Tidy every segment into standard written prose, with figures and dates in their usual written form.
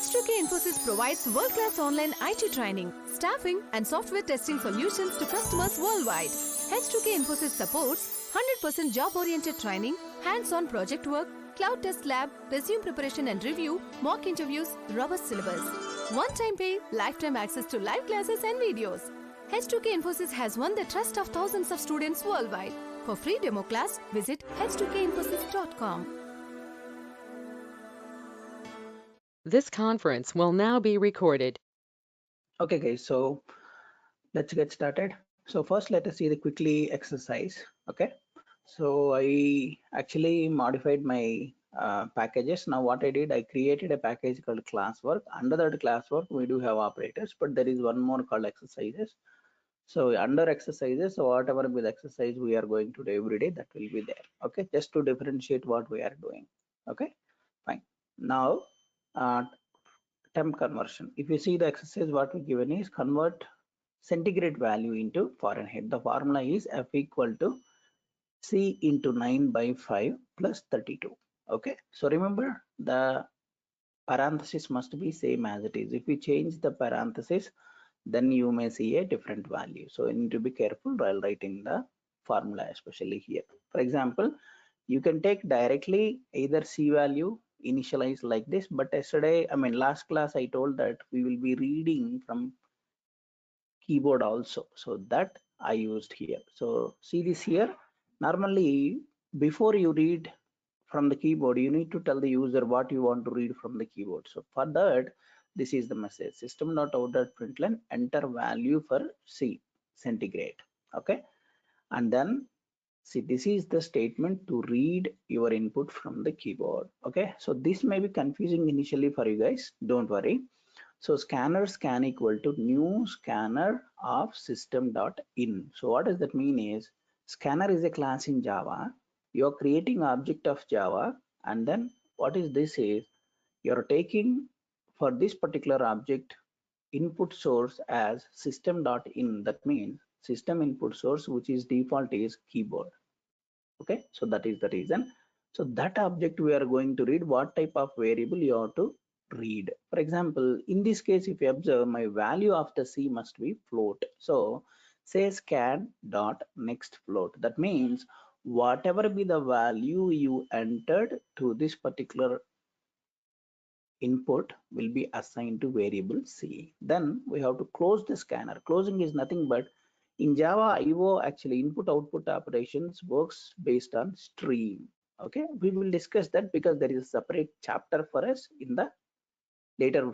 H2K Infosys provides world-class online IT training, staffing, and software testing solutions to customers worldwide. H2K Infosys supports 100% job-oriented training, hands-on project work, cloud test lab, resume preparation and review, mock interviews, robust syllabus. One-time pay, lifetime access to live classes and videos. H2K Infosys has won the trust of thousands of students worldwide. For free demo class, visit h2kinfosys.com. This conference will now be recorded. Okay guys, so let's get started. So first let us see the quickly exercise. Okay, so I actually modified my packages. Now what I did, I created a package called classwork. Under that classwork we do have operators, but there is one more called exercises. So under exercises, so whatever with exercise we are going to do every day, that will be there. Okay, just to differentiate what we are doing. Okay, fine. Now temp conversion. If you see the exercise, what we given is convert centigrade value into Fahrenheit. The formula is F equal to C into 9 by 5 plus 32. Okay, so remember the parenthesis must be same as it is. If we change the parenthesis, then you may see a different value. So you need to be careful while writing the formula, especially here. For example, you can take directly either C value initialize like this, but yesterday, I mean last class, I told that we will be reading from keyboard also, so that I used here. So see this here, normally before you read from the keyboard, you need to tell the user what you want to read from the keyboard. So for that, this is the message system.out.println enter value for C centigrade. Okay, and then see, this is the statement to read your input from the keyboard. Okay, so this may be confusing initially for you guys, don't worry. So scanner scan equal to new scanner of system.in. So what does that mean is, scanner is a class in Java. You're creating object of Java, and then what is this is, you're taking for this particular object input source as system.in. That means system input source, which is default is keyboard. Okay, so that is the reason. So that object we are going to read what type of variable you have to read. For example, in this case, if you observe, my value of the C must be float. So say scan dot next float. That means whatever be the value you entered to this particular input will be assigned to variable C. Then we have to close the scanner. Closing is nothing but, in Java IO, actually input output operations works based on stream. Okay, we will discuss that because there is a separate chapter for us in the later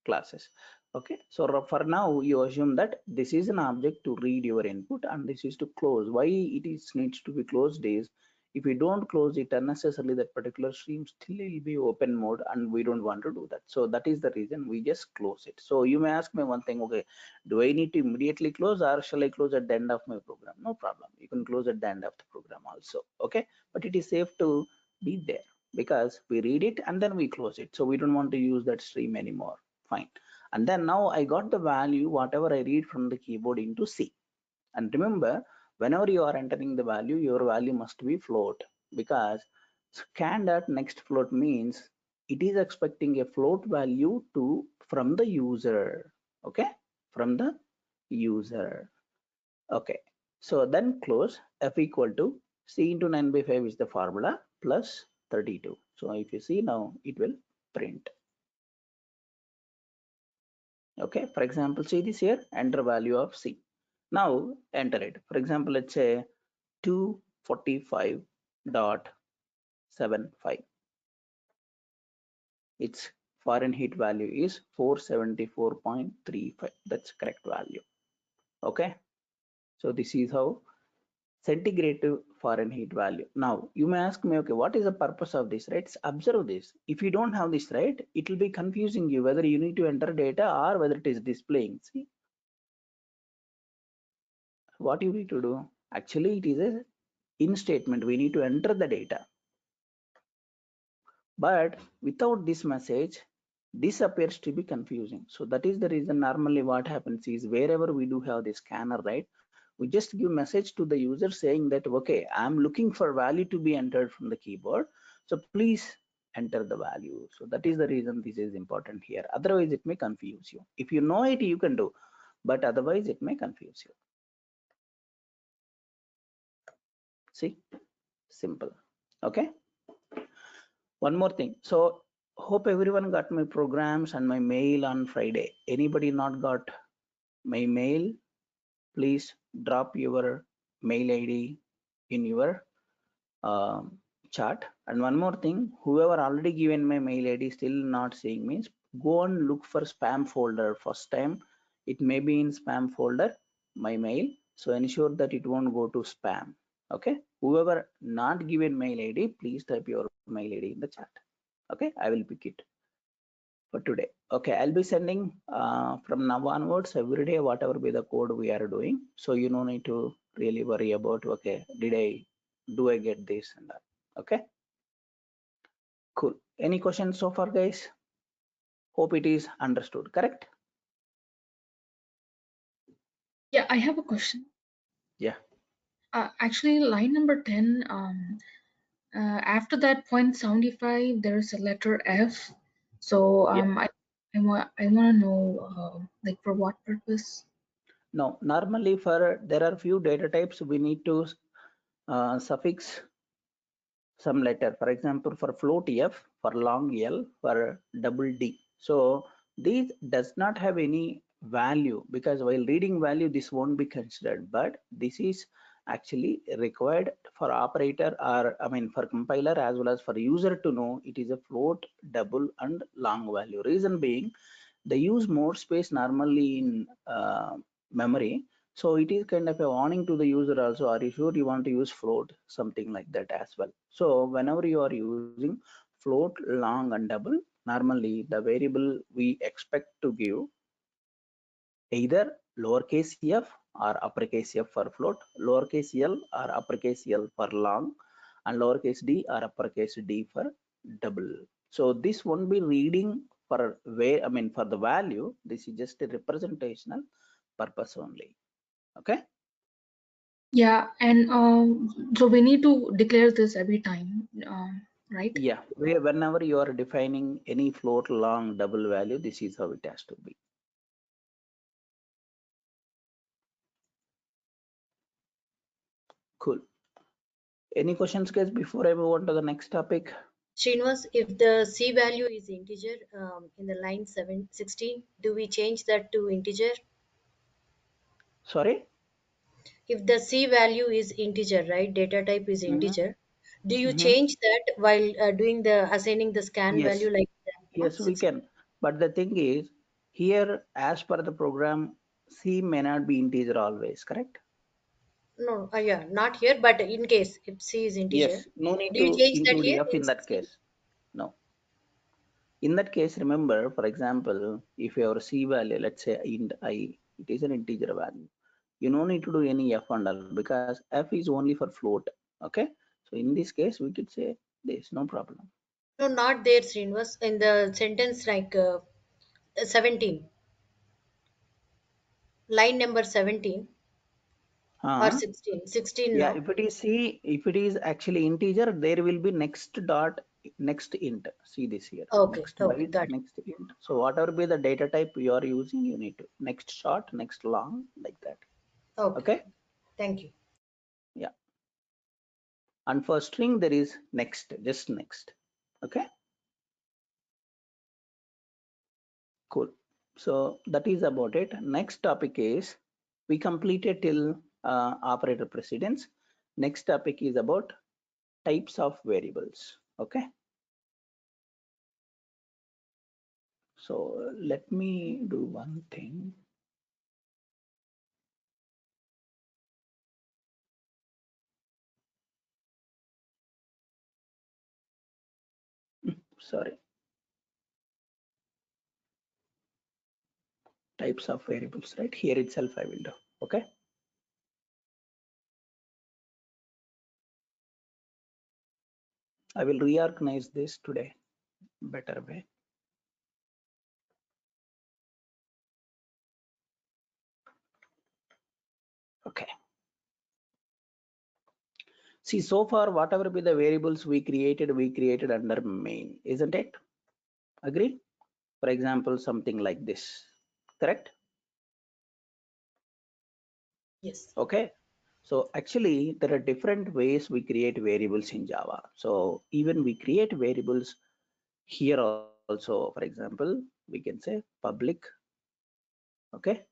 classes. Okay, so for now you assume that this is an object to read your input and this is to close. Why it is needs to be closed is, if we don't close it unnecessarily, that particular stream still will be open mode and we don't want to do that. So that is the reason we just close it. So you may ask me one thing, okay, do I need to immediately close or shall I close at the end of my program? No problem, you can close at the end of the program also. Okay, but it is safe to be there because we read it and then we close it. So we don't want to use that stream anymore. Fine. And then now I got the value, whatever I read from the keyboard into C. And remember, whenever you are entering the value, your value must be float, because scan.next float means it is expecting a float value from the user. Okay, from the user. Okay, so then close F equal to C into 9 by 5 is the formula plus 32. So if you see now, it will print. Okay, for example, see this here, enter value of C. Now enter it. For example, let's say 245.75. Its Fahrenheit value is 474.35. That's correct value. Okay, so this is how centigrade to Fahrenheit value. Now you may ask me, okay, what is the purpose of this, right? Observe this. If you don't have this, right, it will be confusing you whether you need to enter data or whether it is displaying. See what you need to do. Actually, it is a in statement. We need to enter the data, but without this message, this appears to be confusing. So that is the reason normally what happens is, wherever we do have this scanner, right, we just give message to the user saying that, okay, I'm looking for value to be entered from the keyboard, so please enter the value. So that is the reason this is important here. Otherwise, it may confuse you. If you know it, you can do, but otherwise it may confuse you. See, simple. Okay. One more thing. So hope everyone got my programs and my mail on Friday. Anybody not got my mail? Please drop your mail ID in your chart. And one more thing, whoever already given my mail ID still not seeing means go and look for spam folder. First time it may be in spam folder, my mail. So ensure that it won't go to spam. Okay. Whoever not given mail ID, please type your mail ID in the chat. Okay. I will pick it for today. Okay. I'll be sending from now onwards every day, whatever be the code we are doing. So you don't need to really worry about, okay, do I get this and that? Okay. Cool. Any questions so far, guys? Hope it is understood, correct? Yeah, I have a question. Yeah. Actually, line number 10, after that point 75, there's a letter F. So Yeah. I want to know, like, for what purpose? No, normally there are few data types we need to suffix some letter. For example, for float F, for long L, for double D. So these does not have any value because while reading value, this won't be considered, but this is actually required for operator or I mean for compiler as well as for user to know it is a float, double and long value. Reason being, they use more space normally in memory, so it is kind of a warning to the user also, are you sure you want to use float, something like that as well. So whenever you are using float, long and double, normally the variable we expect to give either lowercase f or uppercase f for float, lowercase l or uppercase l for long, and lowercase d or uppercase d for double. So this won't be reading for where I mean for the value. This is just a representational purpose only. Okay. Yeah, and so we need to declare this every time, right? Yeah. Whenever you are defining any float, long, double value, this is how it has to be. Cool. Any questions, guys, before I move on to the next topic? Srinivas, if the C value is integer in the line 16, do we change that to integer? Sorry. If the C value is integer, right, data type is Mm-hmm. integer, do you Mm-hmm. change that while doing the assigning the scan Yes. value like Yes, we 16? can. But the thing is, here, as per the program, C may not be integer always, correct? No, yeah, not here, but in case if C is integer, Yes, no need do you to change that include here F in in that 16? case. No. In that case, remember, for example, if your C value, let's say int I, it is an integer value. You don't need to do any F and all because F is only for float. Okay. So in this case, we could say this, no problem. No, not there, Srinivas. In the sentence like 17, line number 17 or Huh? 16, 16 Yeah, no? if it is C, if it is actually integer, there will be next dot, next int. See this here, Okay, next okay, byte, got it. next int. So whatever be the data type you are using, you need to next short, next long, like that. Okay, Okay. thank you. Yeah. And for string, there is next, just next. Okay. Cool. So that is about it. Next topic is we completed till operator precedence. Next topic is about types of variables. Okay. So let me do one thing. Sorry. Types of variables, right? Here itself I will do. Okay. I will reorganize this today better way. Okay. See, so far, whatever be the variables we created under main, isn't it? Agree? For example, something like this, correct? Yes. Okay. So actually, there are different ways we create variables in Java. So even we create variables here also. For example, we can say public, okay,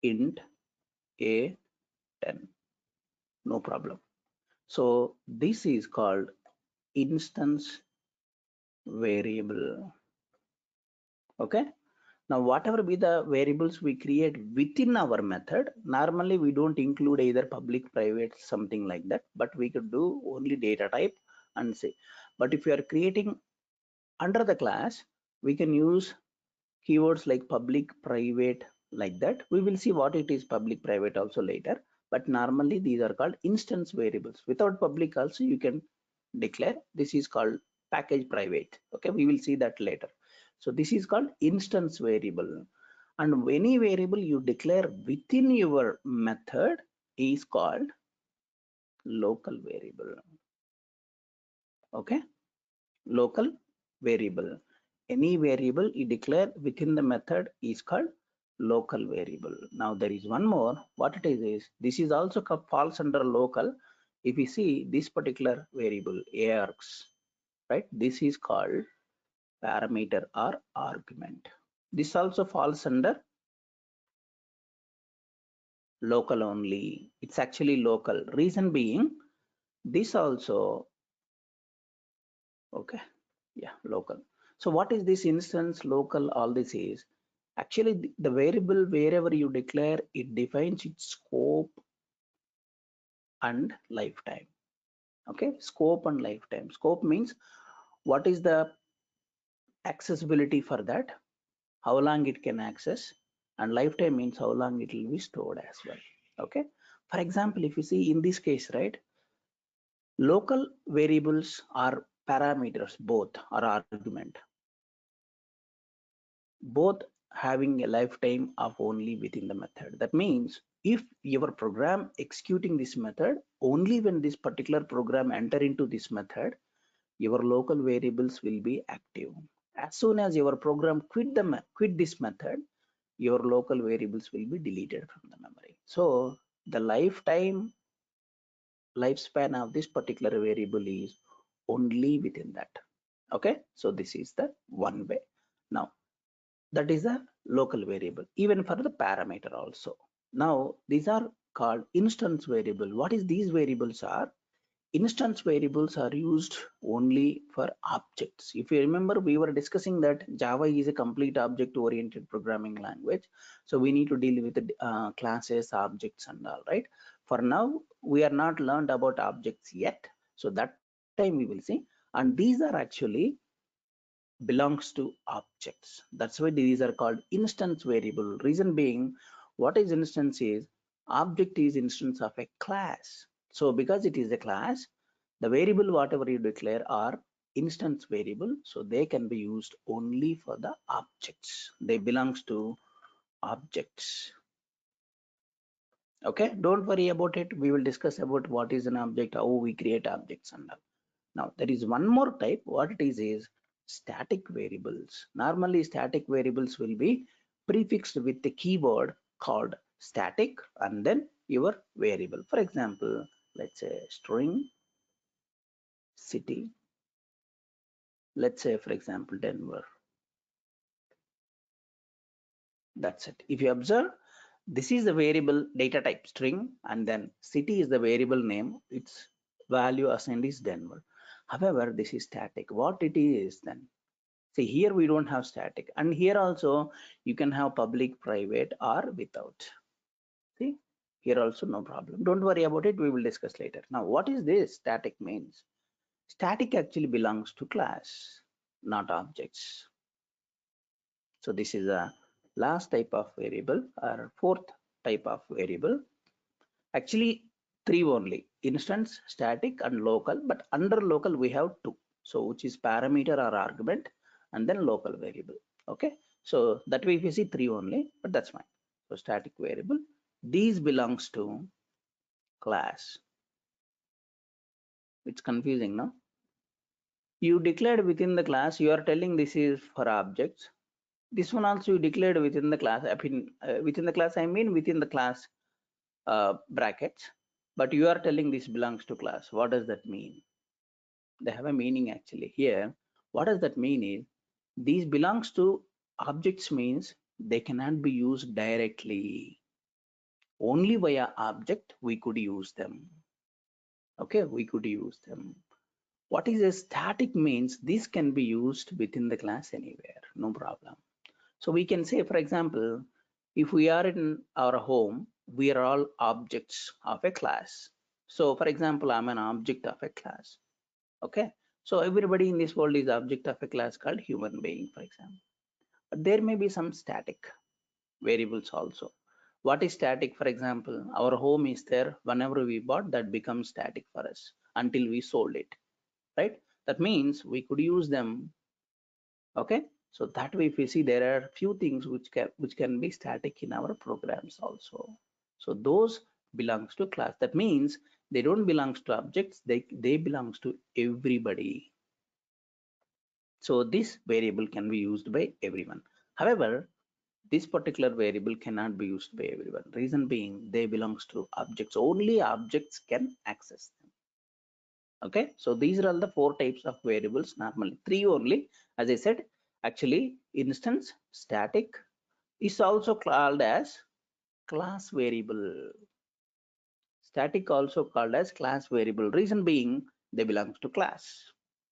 int a10, no problem. So this is called instance variable. Okay. Now, whatever be the variables we create within our method, normally we don't include either public, private, something like that, but we could do only data type and say. But if you are creating under the class, we can use keywords like public, private, like that. We will see what it is public, private also later. But normally these are called instance variables. Without public also you can declare. This is called package private. Okay, we will see that later. So this is called instance variable. And any variable you declare within your method is called local variable. Okay, local variable. Any variable you declare within the method is called local variable. Now there is one more. What it is this is also falls under local. If you see this particular variable args, right? This is called parameter or argument. This also falls under local only. It's actually local. Reason being, this also, okay, yeah, local. So what is this instance, local? All this is actually the variable wherever you declare, it defines its scope and lifetime. Okay, scope and lifetime. Scope means what is the accessibility for that, how long it can access, and lifetime means how long it will be stored as well. Okay, for example, if you see in this case, right, local variables are parameters, both are argument, both having a lifetime of only within the method. That means if your program executing this method, only when this particular program enter into this method, your local variables will be active. As soon as your program quit this method, your local variables will be deleted from the memory. So the lifespan of this particular variable is only within that. Okay, so this is the one way. Now that is a local variable, even for the parameter also. Now these are called instance variable. What is these variables are? Instance variables are used only for objects. If you remember, we were discussing that Java is a complete object oriented programming language, so we need to deal with the classes, objects and all, right? For now we are not learned about objects yet, so that time we will see. And these are actually belongs to objects. That's why these are called instance variable. Reason being, what is instance is, object is instance of a class. So because it is a class, the variable whatever you declare are instance variable, so they can be used only for the objects. They belongs to objects. Okay, don't worry about it. We will discuss about what is an object, how we create objects and all. Now there is one more type. What it is static variables. Normally static variables will be prefixed with the keyword called static and then your variable. For example, let's say string city. Let's say for example Denver. That's it. If you observe, this is the variable data type string and then city is the variable name. Its value assigned is Denver. However, this is static. What it is then? See, here we don't have static, and here also you can have public, private, or without. See, here also no problem. Don't worry about it. We will discuss later. Now, what is this static means? Static actually belongs to class, not objects. So this is a last type of variable or fourth type of variable. Actually, three only: instance, static, and local. But under local we have two. So which is parameter or argument, and then local variable. Okay. So that way if you see three only, but that's fine. So static variable. These belongs to class. It's confusing, no? You declared within the class, you are telling this is for objects. This one also you declared within the class. Within the class, I mean within the class brackets. But you are telling this belongs to class. What does that mean? They have a meaning actually here. What does that mean is these belongs to objects means they cannot be used directly. Only via object we could use them. Okay, we could use them. What is a static means this can be used within the class anywhere, no problem. So we can say, for example, if we are in our home, we are all objects of a class. So for example, I'm an object of a class. Okay. So everybody in this world is object of a class called human being, for example. But there may be some static variables also. What is static? For example, our home is there. Whenever we bought, that becomes static for us until we sold it, right? That means we could use them. Okay, so that way if we see there are few things which can be static in our programs also. So those belongs to class. That means they don't belongs to objects, they belongs to everybody. So this variable can be used by everyone. However, this particular variable cannot be used by everyone. Reason being they belongs to objects. Only objects can access them. Okay, so these are all the four types of variables, normally three only. As I said, actually instance, static is also called as class variable. Static also called as class variable. Reason being they belongs to class.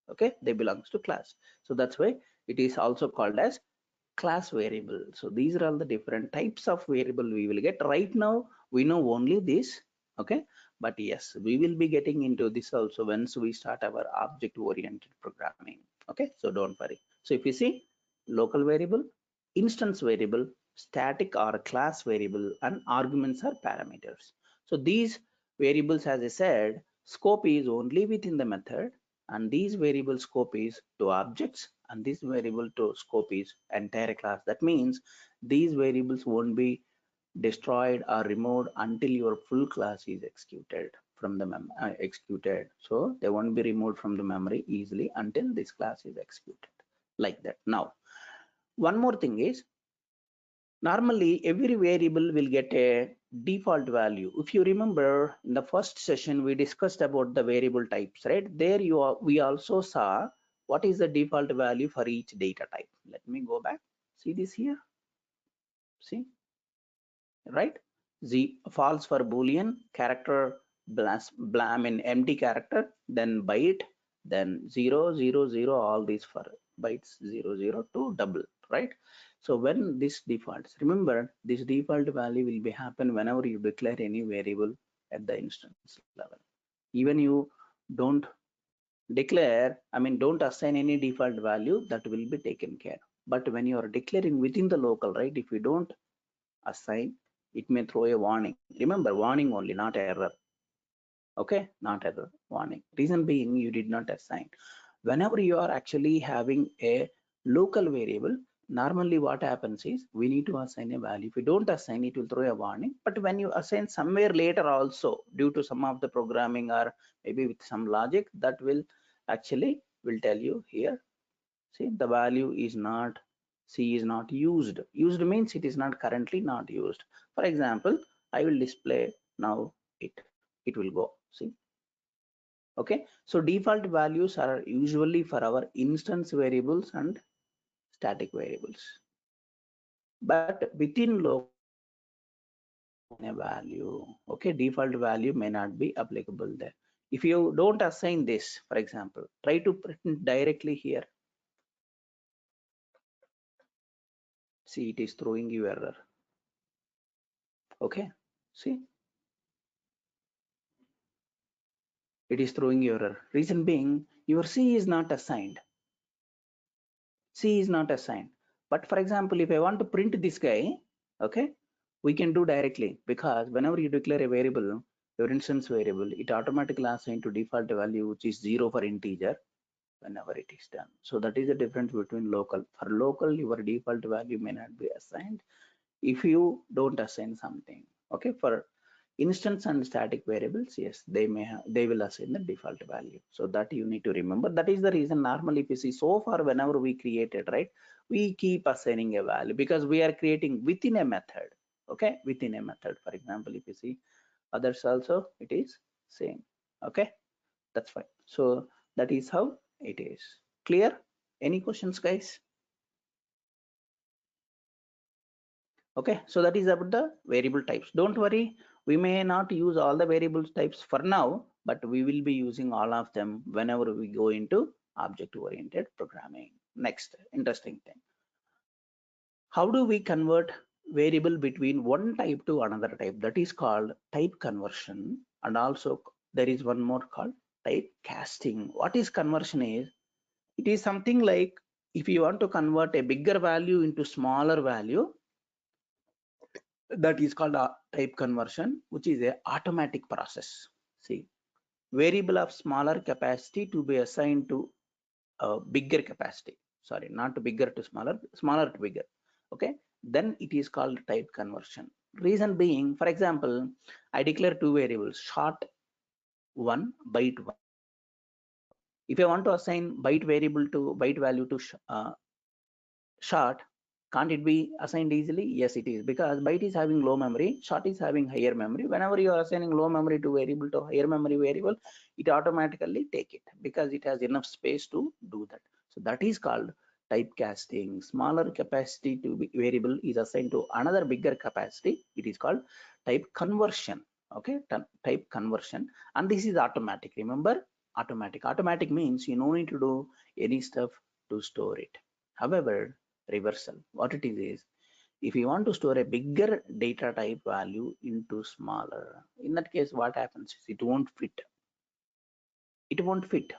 Okay, they belongs to class. So that's why it is also called as class variable. So these are all the different types of variable we will get. Right now we know only this. Okay, but yes, we will be getting into this also once we start our object oriented programming. Okay, so don't worry. So if you see local variable, instance variable, static or class variable, and arguments are parameters. So these variables, as I said, scope is only within the method, and these variable scope is to objects, and this variable to scope is entire class. That means these variables won't be destroyed or removed until your full class is executed from the executed. So they won't be removed from the memory easily until this class is executed, like that. Now one more thing is, normally every variable will get a default value. If you remember in the first session we discussed about the variable types, right? There we also saw what is the default value for each data type. Let me go back, see this here, see, right? Z false for boolean, character I mean empty character, then byte, then 0 0 0, all these for bytes 0 0 to double, right? So when this defaults, remember this default value will be happen whenever you declare any variable at the instance level. Even you don't declare, I mean don't assign any default value, that will be taken care. But when you are declaring within the local, right, if you don't assign, it may throw a warning. Remember, warning only, not error. Okay, not error, warning. Reason being you did not assign. Whenever you are actually having a local variable, normally what happens is we need to assign a value. If you don't assign, it will throw a warning. But when you assign somewhere later also, due to some of the programming or maybe with some logic, that will actually will tell you here, see, the value is not, C is not used. Used means it is not currently not used. For example, I will display now it will go, see. Okay, so default values are usually for our instance variables and static variables, but within local a value. Okay, default value may not be applicable there. If you don't assign this, for example, try to print directly here. See, it is throwing you error. Okay, see, it is throwing you error. Reason being your C is not assigned. C is not assigned. But for example, if I want to print this guy, okay, we can do directly, because whenever you declare a variable, your instance variable, it automatically assigns to default value, which is 0 for integer whenever it is done. So that is the difference between local. For local, your default value may not be assigned if you don't assign something. Okay, for Instance and static variables, yes, they will assign the default value. So that you need to remember. That is the reason normally if you see so far whenever we created, right, we keep assigning a value because we are creating within a method. Okay, within a method. For example, if you see others also, it is same. Okay, that's fine. So that is how it is. Clear? Any questions, guys? Okay, so that is about the variable types. Don't worry, we may not use all the variable types for now, but we will be using all of them whenever we go into object-oriented programming. Next, interesting thing. How do we convert variable between one type to another type? That is called type conversion. And also there is one more called type casting. What is conversion is, it is something like if you want to convert a bigger value into smaller value, that is called a type conversion, which is a automatic process. See, variable of smaller capacity to be assigned to a bigger capacity. Sorry, not to bigger to smaller, smaller to bigger. Okay, then it is called type conversion. Reason being, for example, I declare two variables, short one, byte one. If I want to assign byte variable to byte value to short, can't it be assigned easily? Yes, it is, because byte is having low memory, short is having higher memory. Whenever you are assigning low memory to variable to higher memory variable, it automatically take it because it has enough space to do that. So that is called typecasting. Smaller capacity to variable is assigned to another bigger capacity. It is called type conversion. Okay, type conversion, and this is automatic. Remember, automatic. Automatic means you no need to do any stuff to store it. However, reversal, what it is if you want to store a bigger data type value into smaller, in that case what happens is it won't fit.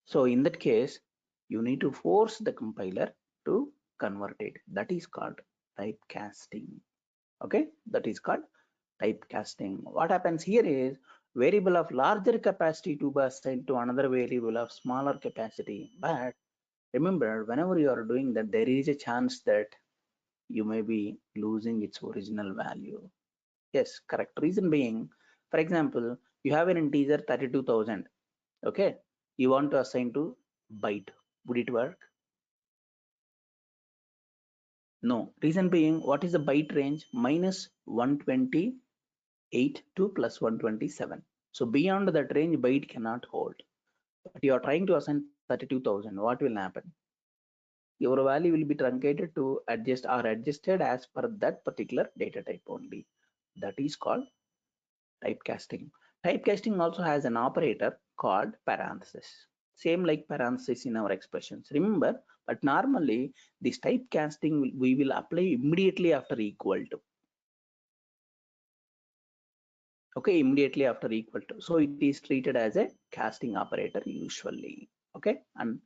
So in that case you need to force the compiler to convert it. That is called typecasting. Okay, that is called typecasting. What happens here is variable of larger capacity to be assigned to another variable of smaller capacity. But remember, whenever you are doing that, there is a chance that you may be losing its original value. Yes, correct. Reason being, for example, you have an integer 32,000. Okay, you want to assign to byte. Would it work? No. Reason being, what is the byte range? Minus 128 to plus 127. So beyond that range, byte cannot hold. But you are trying to assign 32,000. What will happen? Your value will be truncated to adjust or adjusted as per that particular data type only. That is called typecasting. Typecasting also has an operator called parenthesis. Same like parenthesis in our expressions. Remember, but normally this typecasting we will apply immediately after equal to. Okay, immediately after equal to. So it is treated as a casting operator usually. Okay, and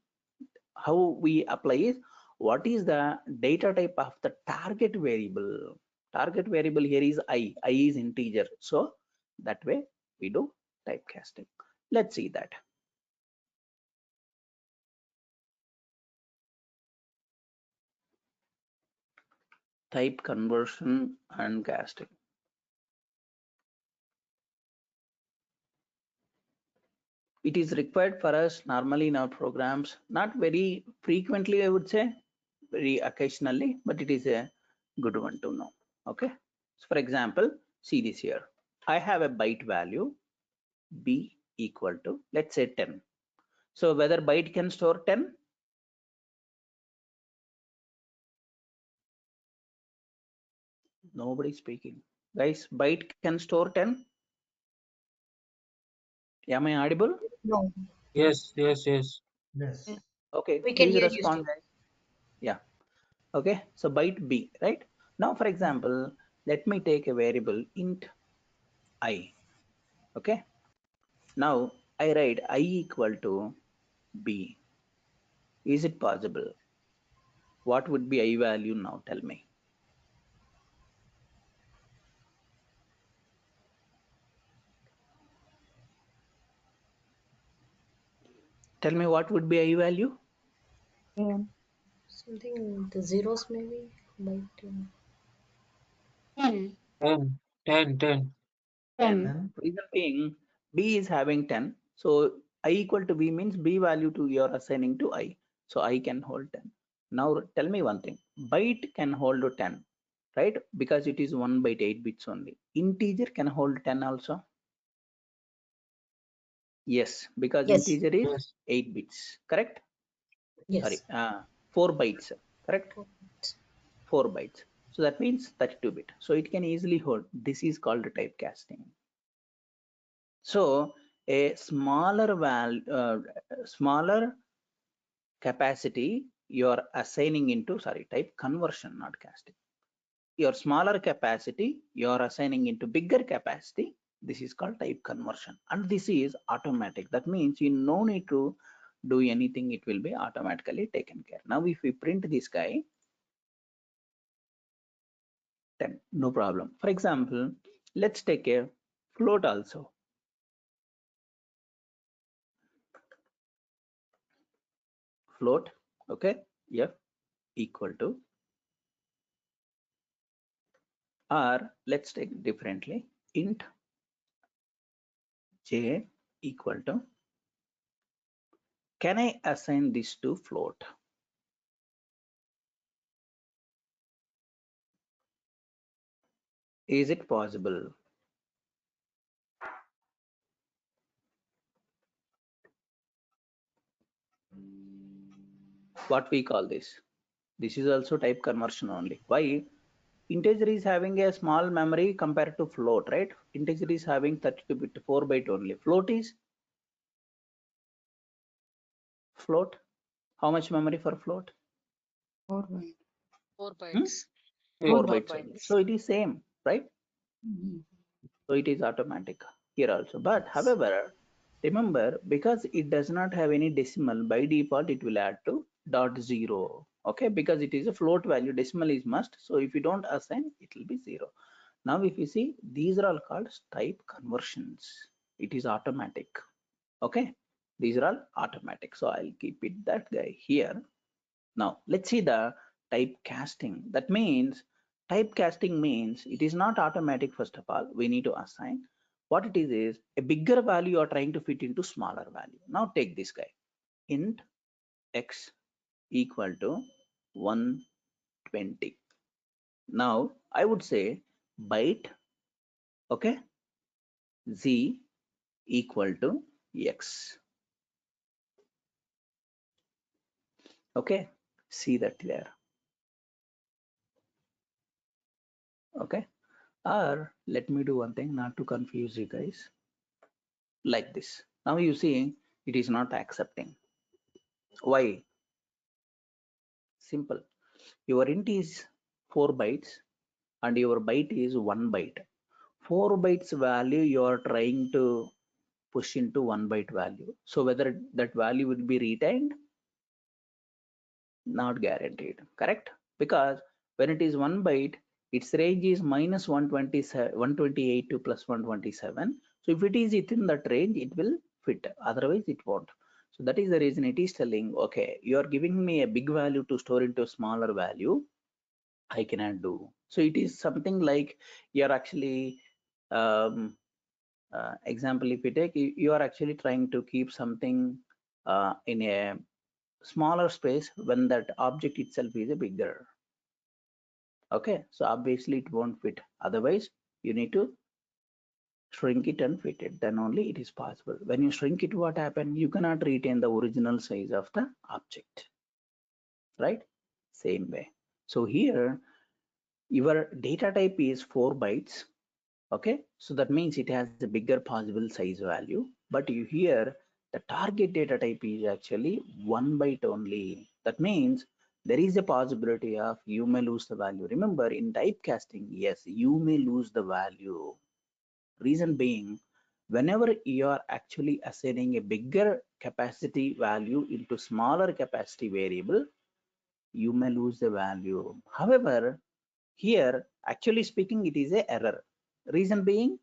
how we apply is, what is the data type of the target variable? Target variable here is I is integer. So that way we do typecasting. Let's see that. Type conversion and casting. It is required for us normally in our programs, not very frequently, I would say, very occasionally, but it is a good one to know. Okay, so for example, see this here. I have a byte value b equal to, let's say, 10. So whether byte can store 10? Nobody speaking. Guys, byte can store 10? Am I audible? No, Yes, yes, yes. Yes. Okay, we can please hear you respond, still. guys. Yeah. Okay, so byte b, right? Now, for example, let me take a variable int I. Okay. Now I write I equal to b. Is it possible? What would be I value now? Tell me. Tell me what would be I value? Something the zeros maybe, but 10, 10, 10. 10. Reason being, B is having 10. So I equal to B means B value to you're assigning to I. So I can hold 10. Now tell me one thing. Byte can hold 10, right? Because it is 1 byte 8 bits only. Integer can hold 10 also. Yes, because Yes. integer is yes, 8 bits, correct? Sorry, Yes. 4 bytes, correct? Correct. 4 bytes. So that means 32 bit. So it can easily hold. This is called typecasting. So a smaller capacity you are assigning into, sorry, type conversion, not casting. Your smaller capacity you are assigning into bigger capacity. This is called type conversion, and this is automatic. That means you no need to do anything. It will be automatically taken care. Now, if we print this guy, 10, no problem. For example, let's take a float also. Float, okay, f equal to, or let's take differently, int j equal to, can I assign this to float? Is it possible? What we call this? This is also type conversion only. Why? Integer is having a small memory compared to float, right? Integer is having 32 bit 4 byte only. Float is float. How much memory for float? 4 bytes. 4 Hmm? bytes. 4 yes, 4 bytes only. bytes. So it is same, right? Mhm. So it is automatic here also. But Yes. however, remember, because it does not have any decimal, by default it will add to dot zero. Okay, because it is a float value, decimal is must. So if you don't assign, it will be 0. Now if you see, these are all called type conversions. It is automatic. Okay, these are all automatic. So I'll keep it that guy here. Now let's see the typecasting. That means typecasting means it is not automatic. First of all, we need to assign. What it is a bigger value you are trying to fit into smaller value. Now take this guy, int x equal to 120. Now I would say byte, okay, z equal to x. Okay, see that there. Okay, or let me do one thing not to confuse you guys, like this. Now you see it is not accepting. Why? Simple. Your int is 4 bytes and your byte is 1 byte. 4 bytes value you are trying to push into 1 byte value. So whether that value will be retained, not guaranteed, correct? Because when it is 1 byte, its range is minus 127, 128 to plus 127. So if it is within that range, it will fit. Otherwise, it won't. So that is the reason it is telling, okay, you are giving me a big value to store into a smaller value. I cannot do. So it is something like you're actually, example, if you take, you are actually trying to keep something in a smaller space when that object itself is a bigger. Okay, so obviously it won't fit. Otherwise, you need to shrink it and fit it. Then only it is possible. When you shrink it, what happens? You cannot retain the original size of the object, right? Same way. So here, your data type is 4 bytes. Okay, so that means it has a bigger possible size value. But you here, the target data type is actually 1 byte only. That means there is a possibility of you may lose the value. Remember, in typecasting, yes, you may lose the value. Reason being, whenever you are actually assigning a bigger capacity value into smaller capacity variable, you may lose the value. However, here, actually speaking, it is a error. Reason being,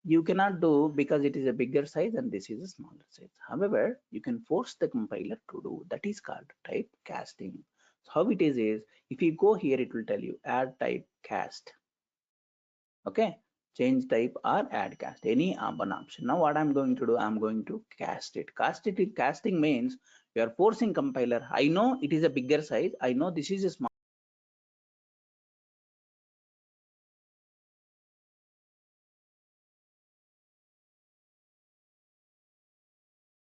you cannot do because it is a bigger size and this is a smaller size. However, you can force the compiler to do. That is called typecasting. So how it is if you go here, it will tell you add typecast. Okay, change type or add cast, any one option. Now what I'm going to do, I'm going to cast it. Casting means you are forcing compiler. I know it is a bigger size. I know this is a small